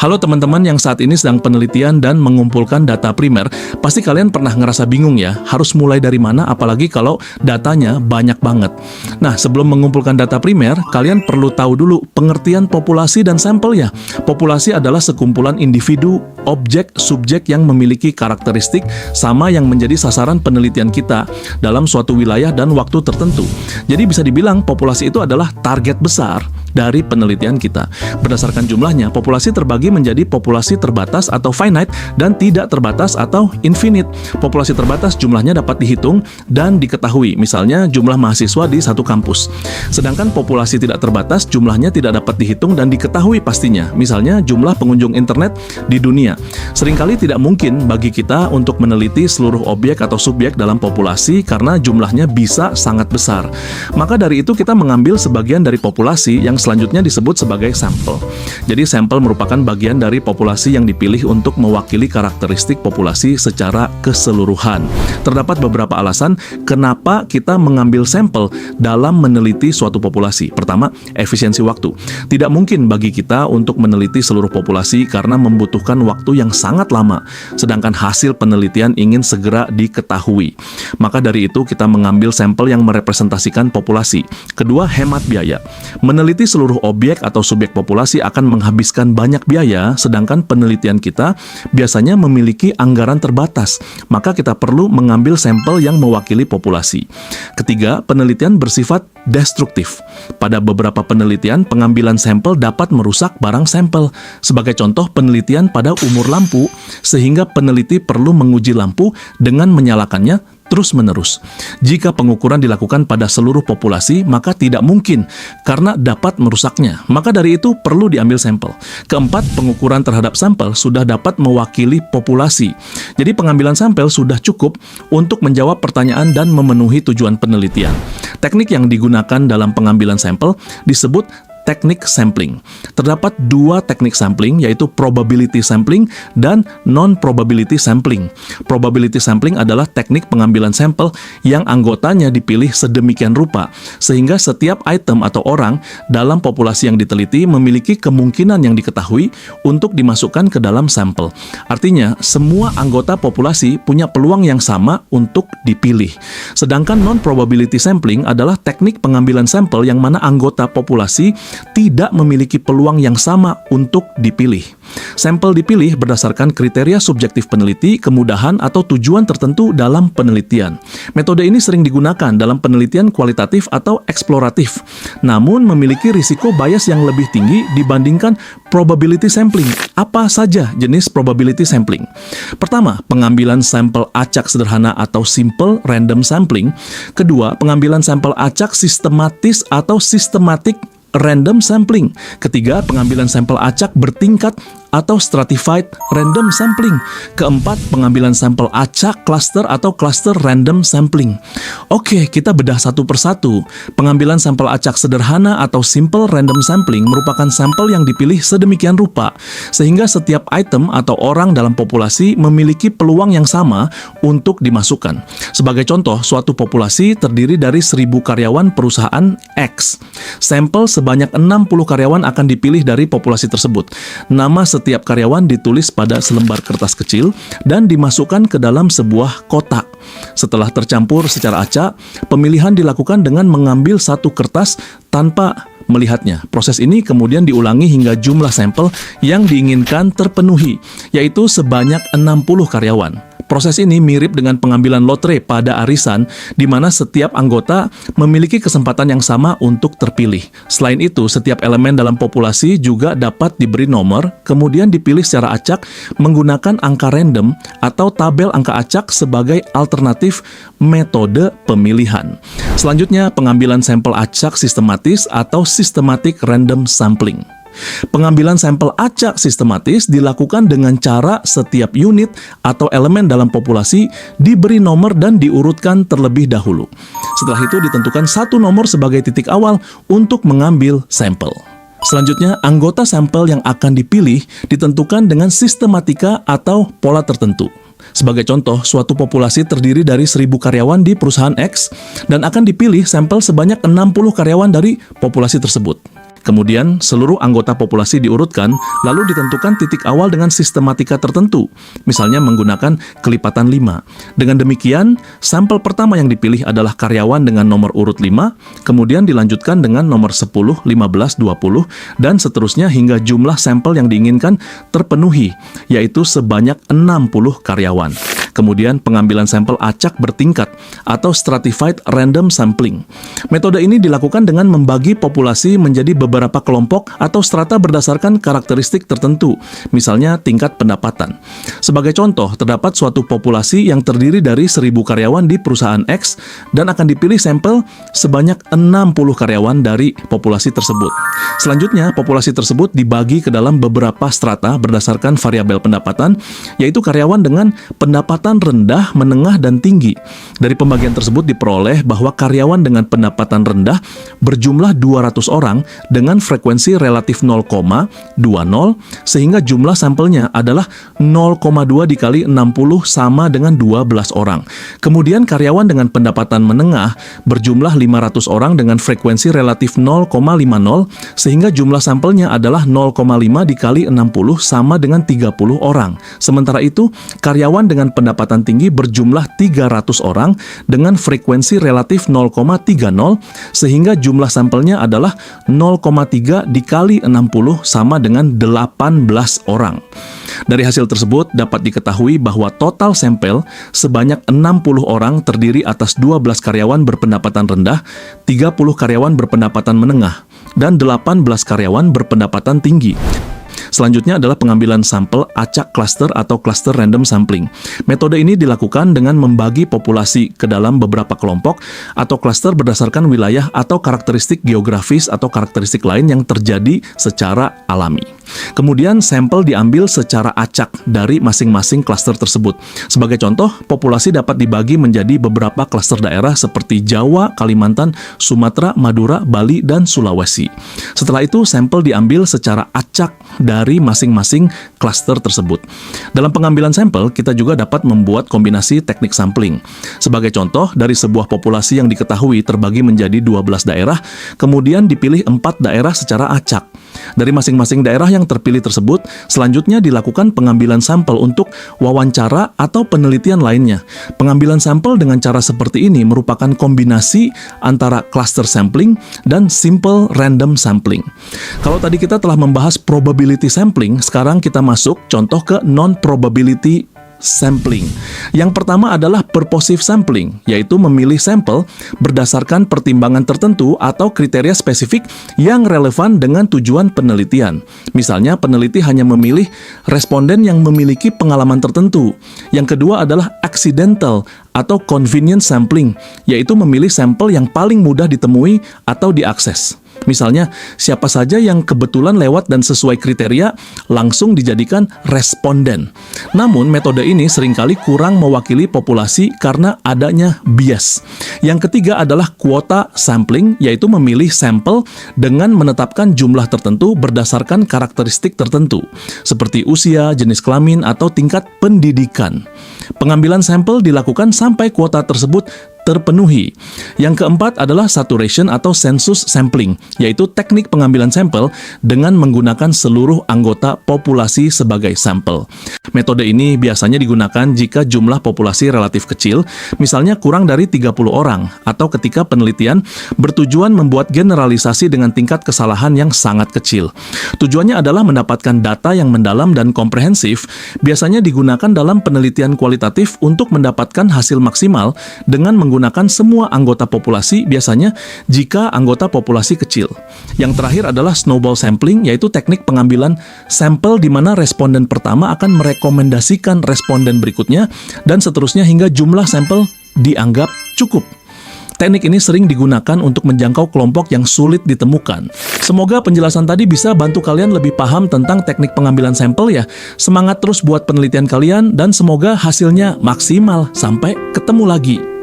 Halo teman-teman yang saat ini sedang penelitian dan mengumpulkan data primer, pasti kalian pernah ngerasa bingung ya, harus mulai dari mana apalagi kalau datanya banyak banget. Nah, sebelum mengumpulkan data primer, kalian perlu tahu dulu pengertian populasi dan sampel ya. Populasi adalah sekumpulan individu, objek, subjek yang memiliki karakteristik sama yang menjadi sasaran penelitian kita dalam suatu wilayah dan waktu tertentu. Jadi bisa dibilang populasi itu adalah target besar dari penelitian kita. Berdasarkan jumlahnya, populasi terbagi menjadi populasi terbatas atau finite dan tidak terbatas atau infinite. Populasi terbatas jumlahnya dapat dihitung dan diketahui, misalnya jumlah mahasiswa di satu kampus. Sedangkan populasi tidak terbatas jumlahnya tidak dapat dihitung dan diketahui pastinya, misalnya jumlah pengunjung internet di dunia. Seringkali tidak mungkin bagi kita untuk meneliti seluruh objek atau subjek dalam populasi karena jumlahnya bisa sangat besar. Maka dari itu kita mengambil sebagian dari populasi yang selanjutnya disebut sebagai sampel. Jadi sampel merupakan bagian dari populasi yang dipilih untuk mewakili karakteristik populasi secara keseluruhan. Terdapat beberapa alasan kenapa kita mengambil sampel dalam meneliti suatu populasi. Pertama, efisiensi waktu. Tidak mungkin bagi kita untuk meneliti seluruh populasi karena membutuhkan waktu yang sangat lama, sedangkan hasil penelitian ingin segera diketahui. Maka dari itu kita mengambil sampel yang merepresentasikan populasi. Kedua, hemat biaya. Meneliti seluruh objek atau subjek populasi akan menghabiskan banyak biaya, sedangkan penelitian kita biasanya memiliki anggaran terbatas. Maka kita perlu mengambil sampel yang mewakili populasi. Ketiga, penelitian bersifat destruktif. Pada beberapa penelitian, pengambilan sampel dapat merusak barang sampel. Sebagai contoh, penelitian pada umur lampu, sehingga peneliti perlu menguji lampu dengan menyalakannya terus-menerus. Jika pengukuran dilakukan pada seluruh populasi, maka tidak mungkin karena dapat merusaknya. Maka dari itu perlu diambil sampel. Keempat, pengukuran terhadap sampel sudah dapat mewakili populasi. Jadi pengambilan sampel sudah cukup untuk menjawab pertanyaan dan memenuhi tujuan penelitian. Teknik yang digunakan dalam pengambilan sampel disebut teknik sampling. Terdapat dua teknik sampling, yaitu probability sampling dan non-probability sampling. Probability sampling adalah teknik pengambilan sampel yang anggotanya dipilih sedemikian rupa, sehingga setiap item atau orang dalam populasi yang diteliti memiliki kemungkinan yang diketahui untuk dimasukkan ke dalam sampel. Artinya, semua anggota populasi punya peluang yang sama untuk dipilih. Sedangkan non-probability sampling adalah teknik pengambilan sampel yang mana anggota populasi tidak memiliki peluang yang sama untuk dipilih. Sampel dipilih berdasarkan kriteria subjektif peneliti, kemudahan atau tujuan tertentu dalam penelitian. Metode ini sering digunakan dalam penelitian kualitatif atau eksploratif, namun memiliki risiko bias yang lebih tinggi dibandingkan probability sampling. Apa saja jenis probability sampling? Pertama, pengambilan sampel acak sederhana atau simple random sampling. Kedua, pengambilan sampel acak sistematis atau systematic random sampling. Ketiga, pengambilan sampel acak bertingkat atau stratified random sampling. Keempat, pengambilan sampel acak cluster atau cluster random sampling. Oke, kita bedah satu persatu. Pengambilan sampel acak sederhana atau simple random sampling merupakan sampel yang dipilih sedemikian rupa sehingga setiap item atau orang dalam populasi memiliki peluang yang sama untuk dimasukkan. Sebagai contoh, suatu populasi terdiri dari 1.000 karyawan perusahaan X. Sampel sebanyak 60 karyawan akan dipilih dari populasi tersebut. Nama setiap karyawan ditulis pada selembar kertas kecil dan dimasukkan ke dalam sebuah kotak. Setelah tercampur secara acak, pemilihan dilakukan dengan mengambil satu kertas tanpa melihatnya. Proses ini kemudian diulangi hingga jumlah sampel yang diinginkan terpenuhi, yaitu sebanyak 60 karyawan. Proses ini mirip dengan pengambilan lotre pada arisan, di mana setiap anggota memiliki kesempatan yang sama untuk terpilih. Selain itu, setiap elemen dalam populasi juga dapat diberi nomor, kemudian dipilih secara acak menggunakan angka random atau tabel angka acak sebagai alternatif metode pemilihan. Selanjutnya, pengambilan sampel acak sistematis atau systematic random sampling. Pengambilan sampel acak sistematis dilakukan dengan cara setiap unit atau elemen dalam populasi diberi nomor dan diurutkan terlebih dahulu. Setelah itu ditentukan satu nomor sebagai titik awal untuk mengambil sampel. Selanjutnya, anggota sampel yang akan dipilih ditentukan dengan sistematika atau pola tertentu. Sebagai contoh, suatu populasi terdiri dari 1.000 karyawan di perusahaan X dan akan dipilih sampel sebanyak 60 karyawan dari populasi tersebut. Kemudian seluruh anggota populasi diurutkan, lalu ditentukan titik awal dengan sistematika tertentu, misalnya menggunakan kelipatan 5. Dengan demikian, sampel pertama yang dipilih adalah karyawan dengan nomor urut 5, kemudian dilanjutkan dengan nomor 10, 15, 20, dan seterusnya hingga jumlah sampel yang diinginkan terpenuhi, yaitu sebanyak 60 karyawan. Kemudian pengambilan sampel acak bertingkat atau stratified random sampling. Metode ini dilakukan dengan membagi populasi menjadi beberapa kelompok atau strata berdasarkan karakteristik tertentu, misalnya tingkat pendapatan. Sebagai contoh, terdapat suatu populasi yang terdiri dari 1.000 karyawan di perusahaan X dan akan dipilih sampel sebanyak 60 karyawan dari populasi tersebut. Selanjutnya, populasi tersebut dibagi ke dalam beberapa strata berdasarkan variabel pendapatan, yaitu karyawan dengan pendapatan rendah, menengah, dan tinggi. Dari pembagian tersebut diperoleh bahwa karyawan dengan pendapatan rendah berjumlah 200 orang dengan frekuensi relatif 0,20 sehingga jumlah sampelnya adalah 0,2 dikali 60 sama dengan 12 orang. Kemudian karyawan dengan pendapatan menengah berjumlah 500 orang dengan frekuensi relatif 0,50 sehingga jumlah sampelnya adalah 0,5 dikali 60 sama dengan 30 orang. Sementara itu, karyawan dengan pendapatan tinggi berjumlah 300 orang dengan frekuensi relatif 0,30 sehingga jumlah sampelnya adalah 0,3 dikali 60 sama dengan 18 orang. Dari hasil tersebut dapat diketahui bahwa total sampel sebanyak 60 orang terdiri atas 12 karyawan berpendapatan rendah, 30 karyawan berpendapatan menengah, dan 18 karyawan berpendapatan tinggi. Selanjutnya adalah pengambilan sampel acak cluster atau cluster random sampling. Metode ini dilakukan dengan membagi populasi ke dalam beberapa kelompok atau cluster berdasarkan wilayah atau karakteristik geografis atau karakteristik lain yang terjadi secara alami. Kemudian sampel diambil secara acak dari masing-masing cluster tersebut. Sebagai contoh, populasi dapat dibagi menjadi beberapa cluster daerah seperti Jawa, Kalimantan, Sumatera, Madura, Bali, dan Sulawesi. Setelah itu, sampel diambil secara acak dari masing-masing cluster tersebut. Dalam pengambilan sampel, kita juga dapat membuat kombinasi teknik sampling. Sebagai contoh, dari sebuah populasi yang diketahui terbagi menjadi 12 daerah, kemudian dipilih 4 daerah secara acak. Dari masing-masing daerah yang terpilih tersebut, selanjutnya dilakukan pengambilan sampel untuk wawancara atau penelitian lainnya. Pengambilan sampel dengan cara seperti ini merupakan kombinasi antara cluster sampling dan simple random sampling. Kalau tadi kita telah membahas probability sampling, sekarang kita masuk contoh ke non-probability sampling. Yang pertama adalah purposive sampling, yaitu memilih sampel berdasarkan pertimbangan tertentu atau kriteria spesifik yang relevan dengan tujuan penelitian. Misalnya, peneliti hanya memilih responden yang memiliki pengalaman tertentu. Yang kedua adalah accidental atau convenient sampling, yaitu memilih sampel yang paling mudah ditemui atau diakses. Misalnya, siapa saja yang kebetulan lewat dan sesuai kriteria langsung dijadikan responden. Namun, metode ini seringkali kurang mewakili populasi karena adanya bias. Yang ketiga adalah kuota sampling, yaitu memilih sampel dengan menetapkan jumlah tertentu berdasarkan karakteristik tertentu, seperti usia, jenis kelamin, atau tingkat pendidikan. Pengambilan sampel dilakukan sampai kuota tersebut terpenuhi. Yang keempat adalah saturation atau census sampling, yaitu teknik pengambilan sampel dengan menggunakan seluruh anggota populasi sebagai sampel. Metode ini biasanya digunakan jika jumlah populasi relatif kecil, misalnya kurang dari 30 orang, atau ketika penelitian bertujuan membuat generalisasi dengan tingkat kesalahan yang sangat kecil. Tujuannya adalah mendapatkan data yang mendalam dan komprehensif, biasanya digunakan dalam penelitian kualitatif untuk mendapatkan hasil maksimal dengan menggunakan semua anggota populasi, biasanya jika anggota populasi kecil. Yang terakhir adalah snowball sampling, yaitu teknik pengambilan sampel di mana responden pertama akan merekomendasikan responden berikutnya dan seterusnya hingga jumlah sampel dianggap cukup. Teknik ini sering digunakan untuk menjangkau kelompok yang sulit ditemukan. Semoga penjelasan tadi bisa bantu kalian lebih paham tentang teknik pengambilan sampel ya. Semangat terus buat penelitian kalian dan semoga hasilnya maksimal. Sampai ketemu lagi.